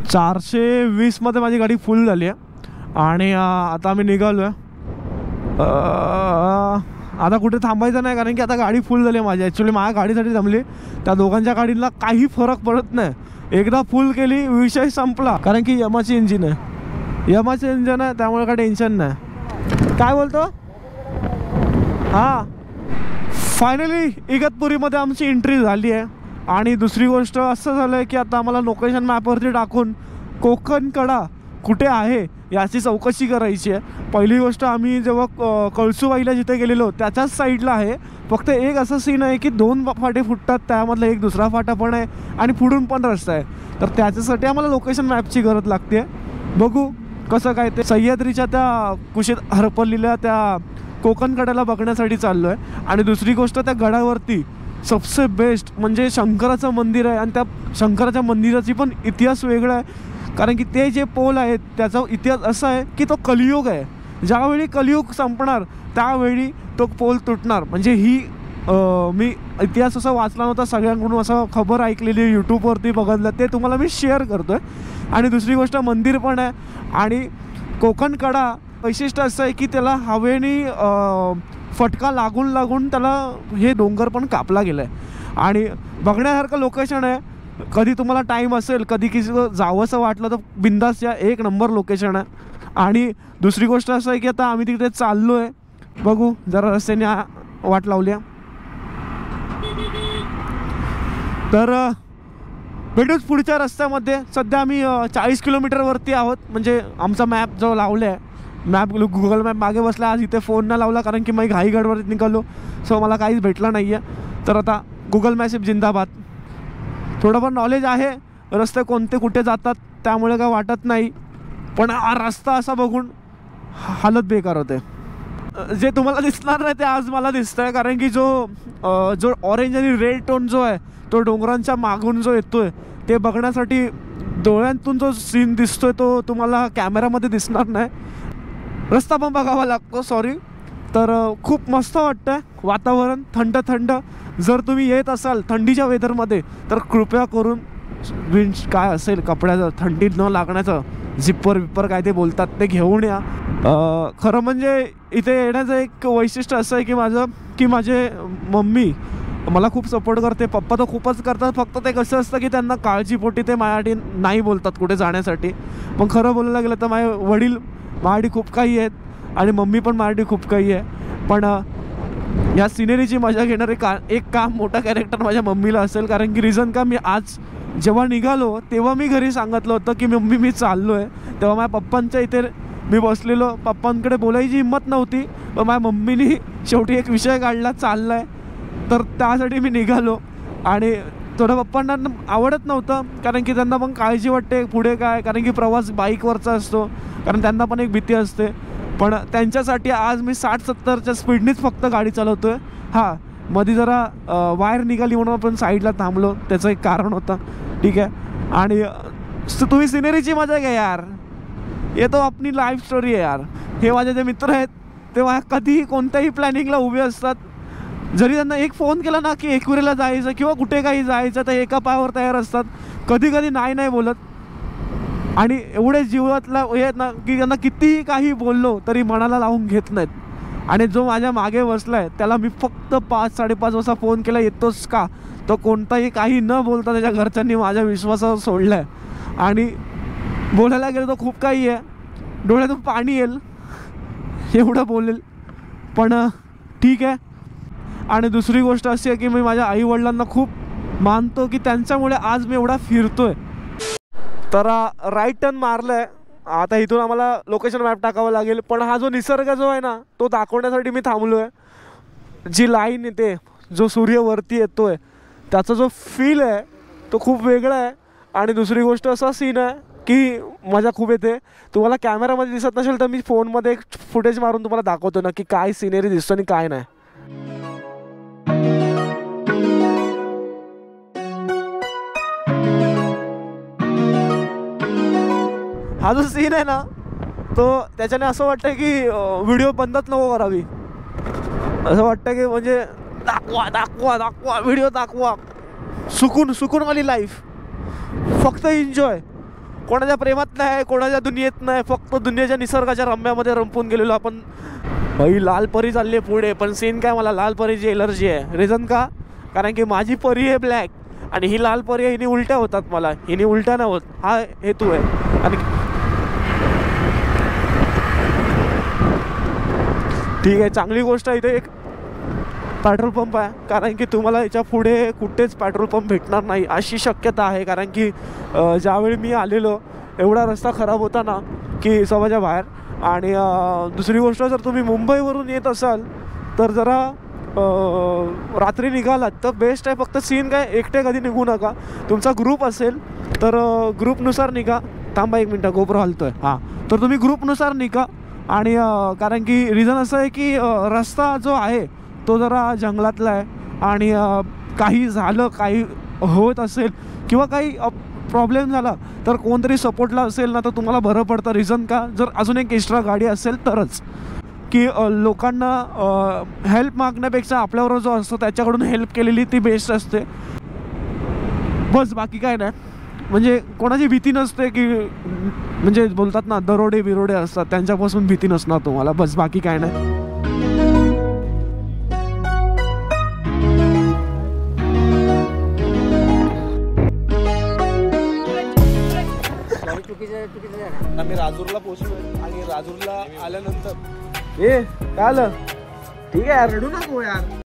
420 मध्ये माझी गाडी फुल झाली आहे आणि आता आम्ही निघालो आहे. आता कुठे थांबायचं नाही कारण की आता गाडी फुल झाली आहे माझी. ॲक्च्युली माझ्या गाडीसाठी जमली, त्या दोघांच्या गाडीला काही फरक पडत नाही. एकदा फुल केली विषय संपला, कारण की यमाची इंजिन आहे, यमाचे इंजिन आहे, त्यामुळे काय टेन्शन नाही. काय बोलतो? हां, फायनली इगतपुरीमध्ये आमची एंट्री झाली आहे. आणि दुसरी गोष्ट असं झालं आहे की आता आम्हाला लोकेशन मॅपवरती टाकून कोकण कडा कुठे आहे याची चौकशी करायची आहे. पहिली गोष्ट, आम्ही जेव्हा कळसूबाईला जिथे गेलेलो त्याच्याच साईडला आहे. फक्त एक असं सीन आहे की 2 फाटे फुटतात, त्यामधला एक दुसरा फाटा पण आहे आणि पुढून पण रस्ता आहे. तर त्याच्यासाठी आम्हाला लोकेशन मॅपची गरज लागते. बघू कसं काय ते. सह्याद्रीच्या त्या कुशीत हरपलेल्या त्या कोकण कड्याला बघण्यासाठी चाललो आहे. आणि दुसरी गोष्ट, त्या गडावरती सबसे बेस्ट म्हणजे शंकराचं मंदिर आहे. आणि त्या शंकराच्या मंदिराची पण इतिहास वेगळा आहे, कारण की ते जे पोल आहेत त्याचा इतिहास असा आहे की तो कलियुग आहे. ज्यावेळी कलियुग संपणार त्यावेळी तो पोल तुटणार. म्हणजे ही मी इतिहास असा वाचला नव्हता, सगळ्यांकडून असं खबर ऐकलेली, यूट्यूबवरती बघितलं, ते तुम्हाला मी शेअर करतो आहे. आणि दुसरी गोष्ट, मंदिर पण आहे. आणि कोकण कडा वैशिष्ट्य असं आहे की त्याला हवेने फटका लागून त्याला हे डोंगर पण कापला गेला आहे. आणि बघण्यासारखं लोकेशन आहे. कधी तुम्हाला टाईम असेल, कधी किसी जावंसं वाटलं तर बिंदास या, एक नंबर लोकेशन आहे. आणि दुसरी गोष्ट असं आहे की आता आम्ही तिकडे चाललो आहे. बघू, जरा रस्त्याने वाट लावली आहे. तर भेटूच पुढच्या रस्त्यामध्ये. सध्या आम्ही 40 किलोमीटरवरती आहोत. म्हणजे आमचा मॅप जो लावला आहे, मॅप गुगल मॅप मागे बसला. आज इथे फोन नाही लावला कारण की मी घाई गडबडीत निघालो, सो मला काहीच भेटलं नाही आहे. तर आता गुगल मॅप जिंदाबाद. थोडंफार नॉलेज आहे रस्ते कोणते कुठे जातात, त्यामुळे काय वाटत नाही. पण हा रस्ता असा बघून हालत बेकार होते. जे तुम्हाला दिसणार नाही ते आज मला दिसतं आहे, कारण की जो ऑरेंज आणि रेड टोन जो आहे तो डोंगरांच्या मागून जो येतोय ते बघण्यासाठी डोळ्यांतून जो सीन दिसतोय तो तुम्हाला कॅमेरामध्ये दिसणार नाही. रस्ता पण बघावा लागतो, सॉरी. तर खूप मस्त वाटतं आहे, वातावरण थंड थंड. जर तुम्ही येत असाल थंडीच्या वेदरमध्ये तर कृपया करून काय असेल कपड्याचं, थंडी न लागण्याचं, झिप्पर काय ते बोलतात ते घेऊन या. खरं म्हणजे इथे येण्याचं एक वैशिष्ट्य असं आहे की माझे मम्मी मला खूप सपोर्ट करते, पप्पा तर खूपच करतात. फक्त ते कसं असतं की त्यांना काळजीपोटी ते माझ्यासाठी नाही बोलतात कुठे जाण्यासाठी. पण खरं बोलायला गेलं तर माझे वडील माझ्यासाठी खूप काही आहेत आणि मम्मी पण माझ्यासाठी खूप काही आहे. पण या सिनेरीची मजा घेणारे एक काम मोठा कॅरेक्टर माझ्या मम्मीला असेल. कारण की रिझन का, मी आज जेव्हा निघालो तेव्हा मी घरी सांगितलं होतं की मम्मी मी चाललो आहे. तेव्हा माझ्या पप्पांच्या इथे मी बसलेलो, पप्पांकडे बोलायची हिंमत नव्हती, पण माझ्या मम्मीनी शेवटी एक विषय काढला, चालला आहे. तर त्यासाठी मी निघालो. आणि थोडं पप्पांना आवडत नव्हतं कारण की त्यांना पण काळजी वाटते पुढे काय, कारण की प्रवास बाईकवरचा असतो, कारण त्यांना पण एक भीती असते. पण त्यांच्यासाठी आज मी 60-70च्या स्पीडनीच फक्त गाडी चालवतो आहे. हां, मध्ये जरा वायर निघाली म्हणून आपण साईडला थांबलो, त्याचं एक कारण होतं, ठीक आहे. आणि तुम्ही सिनेरीची मजा घ्या यार, ये तो आपली लाईफ स्टोरी आहे यार. हे माझे जे मित्र आहेत ते कधीही कोणत्याही प्लॅनिंगला उभे असतात. जरी त्यांना एक फोन केला ना की एकविरेला जायचं किंवा कुठे काही जायचं तर एका पायावर तयार असतात. कधी कधी नाही बोलत. आणि एवढे जीवातला हे ना की त्यांना कितीही काही बोललो तरी मनाला लावून घेत नाहीत. आणि जो माझ्या मागे बसला आहे त्याला मी फक्त 5-5:30 वाजता फोन केला, येतोस का, तो कोणताही काही न बोलता त्याच्या घरच्यांनी माझ्या विश्वासावर सोडला आहे. आणि बोलायला गेलं तर खूप काही आहे, डोळ्यातून पाणी येईल एवढं बोलेल, पण ठीक आहे. आणि दुसरी गोष्ट अशी आहे की मी माझ्या आईवडिलांना खूप मानतो की त्यांच्यामुळे आज मी एवढा फिरतोय. तर राईट टर्न मारलं आहे. आता इथून आम्हाला लोकेशन मॅप टाकावं लागेल, पण हा जो निसर्ग जो आहे ना तो दाखवण्यासाठी मी थांबलो आहे. जी लाईन येते, जो सूर्य वरती येतो आहे, त्याचा जो फील आहे तो खूप वेगळा आहे. आणि दुसरी गोष्ट असा सीन आहे की मजा खूप येते. तुम्हाला कॅमेरामध्ये दिसत नसेल तर मी फोनमध्ये एक फुटेज मारून तुम्हाला दाखवतो ना की काय सिनेरी दिसतो आणि काय नाही. हा जो सीन आहे ना तो त्याच्याने असं वाटतं की व्हिडिओ बंदच नको करावी, असं वाटतं की म्हणजे दाखवा व्हिडिओ दाखवा. सुकूनवाली लाईफ, फक्त एन्जॉय. कोणाच्या प्रेमात नाही, कोणाच्या दुनियेत नाही, फक्त दुनियेच्या निसर्गाच्या रम्यामध्ये रंपून गेलेलो आपण. भाई लाल परी चालली आहे पुढे, पण सीन काय, मला लाल परीची एलर्जी आहे. रिझन का, कारण की माझी परी आहे ब्लॅक आणि ही लाल परी आहे, हिने उलट्या होतात मला, हिने उलट्या नाही होत, हा हेतू आहे. आणि ठीक आहे, चांगली गोष्ट आहे, इथे एक पेट्रोल पंप आहे, कारण की तुम्हाला याच्या पुढे कुठेच पेट्रोल पंप भेटणार नाही अशी शक्यता आहे. कारण की ज्यावेळी मी आलेलो एवढा रस्ता खराब होता ना की सभाच्या बाहेर. आणि दुसरी गोष्ट, जर तुम्ही मुंबईवरून येत असाल तर जरा रात्री निघालात तर बेस्ट आहे. फक्त सीन काय, एकटे कधी निघू नका, तुमचा ग्रुप असेल तर ग्रुपनुसार निघा. थांबा एक मिनटं, गोप्रो हलतोय. हां, तर तुम्ही ग्रुपनुसार निघा. आणि कारण की रिझन असं आहे की रस्ता जो आहे तो जरा जंगलातला आहे आणि काही झालं, काही होत असेल किंवा काही प्रॉब्लेम झाला तर कोणतरी सपोर्टला असेल ना तर तुम्हाला बरं पडतं. रिझन का, जर अजून एक एक्स्ट्रा गाडी असेल तरच, की लोकांना हेल्प मागण्यापेक्षा आपल्यावर जो असतो त्याच्याकडून हेल्प केलेली ती बेस्ट असते. बस बाकी काय नाही, म्हणजे कोणाची भीती नसते, की म्हणजे बोलतात ना दरोडे बिरोडे असतात त्यांच्यापासून भीती नसणार तुम्हाला. बस बाकी काय नाही. आम्ही राजूरला पोहोचलो आणि राजूरला आल्यानंतर काय आलं, ठीक आहे यार, रडू नको यार.